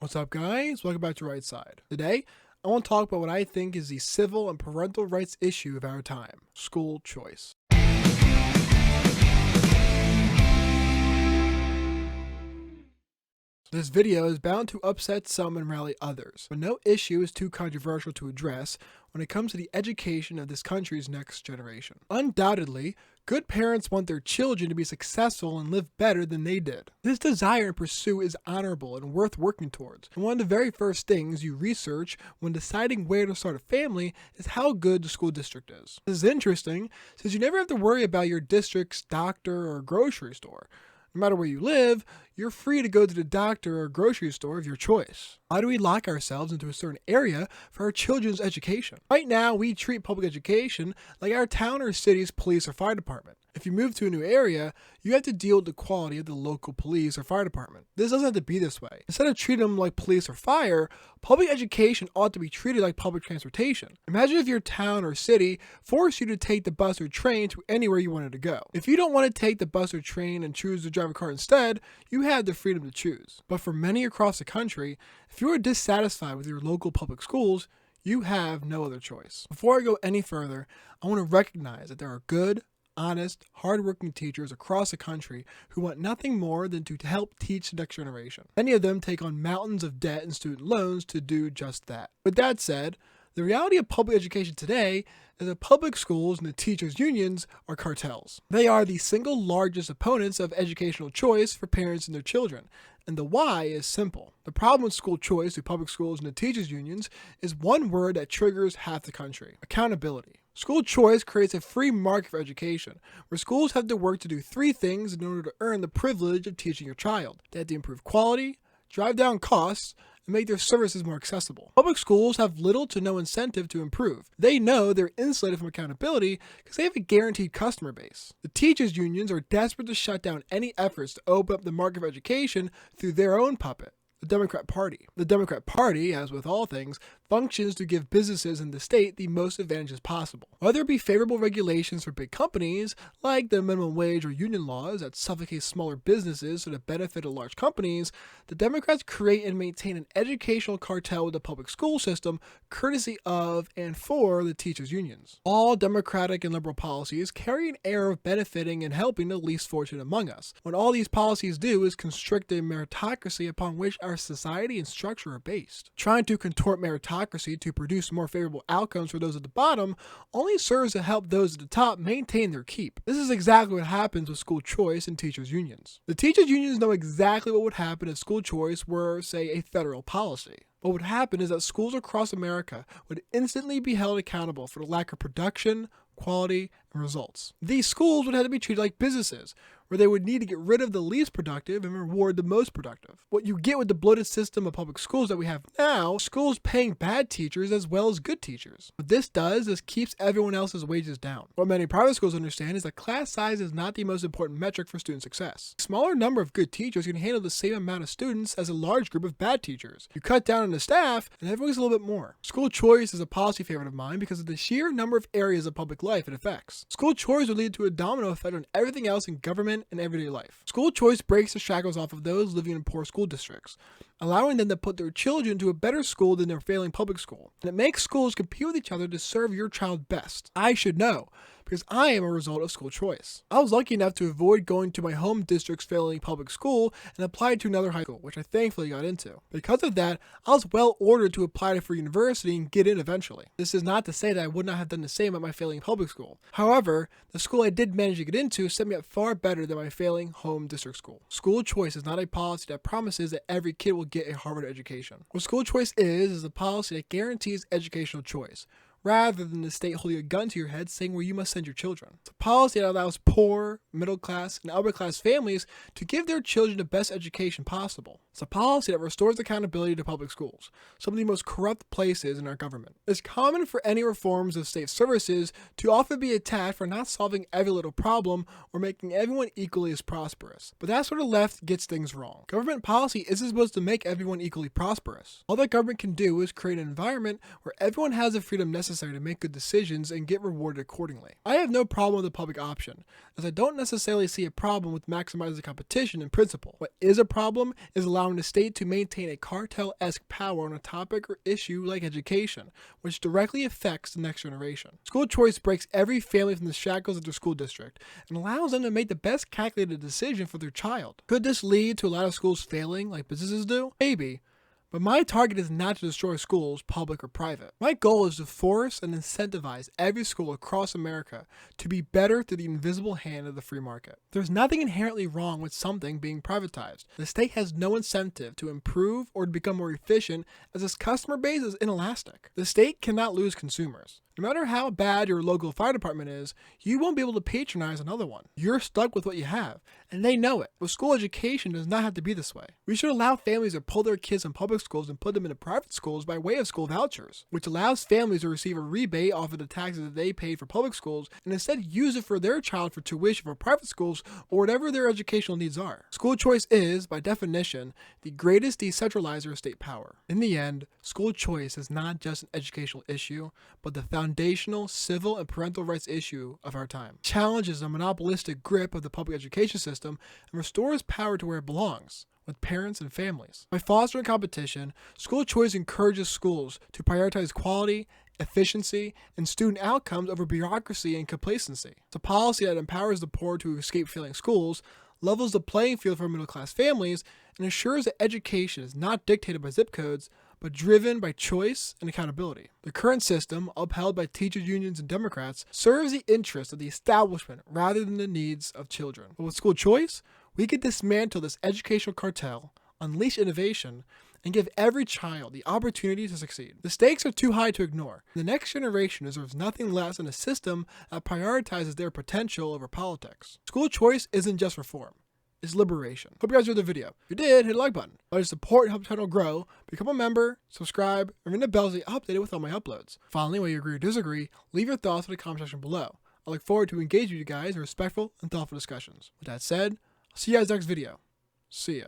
What's up, guys? Welcome back to Right Side. Today, I want to talk about what I think is the civil and parental rights issue of our time: school choice. This video is bound to upset some and rally others, but no issue is too controversial to address when it comes to the education of this country's next generation. Undoubtedly, good parents want their children to be successful and live better than they did. This desire and pursuit is honorable and worth working towards, and one of the very first things you research when deciding where to start a family is how good the school district is. This is interesting since you never have to worry about your district's doctor or grocery store. No matter where you live, you're free to go to the doctor or grocery store of your choice. Why do we lock ourselves into a certain area for our children's education? Right now, we treat public education like our town or city's police or fire department. If you move to a new area, you have to deal with the quality of the local police or fire department. This doesn't have to be this way. Instead of treating them like police or fire, public education ought to be treated like public transportation. Imagine if your town or city forced you to take the bus or train to anywhere you wanted to go. If you don't want to take the bus or train and choose to drive a car instead, you have the freedom to choose. But for many across the country, if you are dissatisfied with your local public schools, you have no other choice. Before I go any further, I want to recognize that there are good, honest, hardworking teachers across the country who want nothing more than to help teach the next generation. Many of them take on mountains of debt and student loans to do just that. With that said, the reality of public education today is that public schools and the teachers' unions are cartels. They are the single largest opponents of educational choice for parents and their children, and the why is simple. The problem with school choice through public schools and the teachers' unions is one word that triggers half the country: accountability. School choice creates a free market for education, where schools have to work to do three things in order to earn the privilege of teaching your child. They have to improve quality, drive down costs, and make their services more accessible. Public schools have little to no incentive to improve. They know they're insulated from accountability because they have a guaranteed customer base. The teachers' unions are desperate to shut down any efforts to open up the market of education through their own puppet: the Democrat Party. The Democrat Party, as with all things, functions to give businesses in the state the most advantages possible. Whether it be favorable regulations for big companies, like the minimum wage or union laws that suffocate smaller businesses for the benefit of large companies, the Democrats create and maintain an educational cartel with the public school system, courtesy of and for the teachers' unions. All Democratic and liberal policies carry an air of benefiting and helping the least fortunate among us, when all these policies do is constrict the meritocracy upon which our society and structure are based. Trying to contort meritocracy to produce more favorable outcomes for those at the bottom only serves to help those at the top maintain their keep. This is exactly what happens with school choice and teachers' unions. The teachers' unions know exactly what would happen if school choice were, say, a federal policy. What would happen is that schools across America would instantly be held accountable for the lack of production, quality, and results. These schools would have to be treated like businesses, where they would need to get rid of the least productive and reward the most productive. What you get with the bloated system of public schools that we have now, schools paying bad teachers as well as good teachers. What this does is keeps everyone else's wages down. What many private schools understand is that class size is not the most important metric for student success. A smaller number of good teachers can handle the same amount of students as a large group of bad teachers. You cut down on the staff, and everyone's a little bit more. School choice is a policy favorite of mine because of the sheer number of areas of public life it affects. School choice would lead to a domino effect on everything else in government and everyday life. School choice breaks the shackles off of those living in poor school districts, allowing them to put their children to a better school than their failing public school. And it makes schools compete with each other to serve your child best. I should know, because I am a result of school choice. I was lucky enough to avoid going to my home district's failing public school and applied to another high school, which I thankfully got into. Because of that, I was well ordered to apply for university and get in eventually. This is not to say that I would not have done the same at my failing public school. However, the school I did manage to get into set me up far better than my failing home district school. School choice is not a policy that promises that every kid will get a Harvard education. What school choice is a policy that guarantees educational choice, rather than the state holding a gun to your head saying where you must send your children. It's a policy that allows poor, middle class, and upper class families to give their children the best education possible. It's a policy that restores accountability to public schools, some of the most corrupt places in our government. It's common for any reforms of state services to often be attacked for not solving every little problem or making everyone equally as prosperous. But that's where the left gets things wrong. Government policy isn't supposed to make everyone equally prosperous. All that government can do is create an environment where everyone has the freedom necessary to make good decisions and get rewarded accordingly. I have no problem with the public option, as I don't necessarily see a problem with maximizing competition in principle. What is a problem is allowing allowing the state to maintain a cartel-esque power on a topic or issue like education, which directly affects the next generation. School choice breaks every family from the shackles of their school district and allows them to make the best calculated decision for their child. Could this lead to a lot of schools failing like businesses do? Maybe. But my target is not to destroy schools, public or private. My goal is to force and incentivize every school across America to be better through the invisible hand of the free market. There's nothing inherently wrong with something being privatized. The state has no incentive to improve or to become more efficient as its customer base is inelastic. The state cannot lose consumers. No matter how bad your local fire department is, you won't be able to patronize another one. You're stuck with what you have, and they know it. But school education does not have to be this way. We should allow families to pull their kids from public schools and put them into private schools by way of school vouchers, which allows families to receive a rebate off of the taxes that they paid for public schools and instead use it for their child for tuition for private schools or whatever their educational needs are. School choice is, by definition, the greatest decentralizer of state power. In the end, school choice is not just an educational issue, but the foundational civil and parental rights issue of our time. It challenges the monopolistic grip of the public education system and restores power to where it belongs, with parents and families. By fostering competition, school choice encourages schools to prioritize quality, efficiency, and student outcomes over bureaucracy and complacency. It's a policy that empowers the poor to escape failing schools, levels the playing field for middle-class families, and ensures that education is not dictated by zip codes, but driven by choice and accountability. The current system, upheld by teachers' unions and Democrats, serves the interests of the establishment rather than the needs of children. But with school choice, we can dismantle this educational cartel, unleash innovation, and give every child the opportunity to succeed. The stakes are too high to ignore. The next generation deserves nothing less than a system that prioritizes their potential over politics. School choice isn't just reform. It's liberation. Hope you guys enjoyed the video. If you did, hit the like button. Let us support and help the channel grow. Become a member, subscribe, and ring the bell to be updated with all my uploads. Finally, whether you agree or disagree, leave your thoughts in the comment section below. I look forward to engaging with you guys in respectful and thoughtful discussions. With that said, I'll see you guys next video. See ya.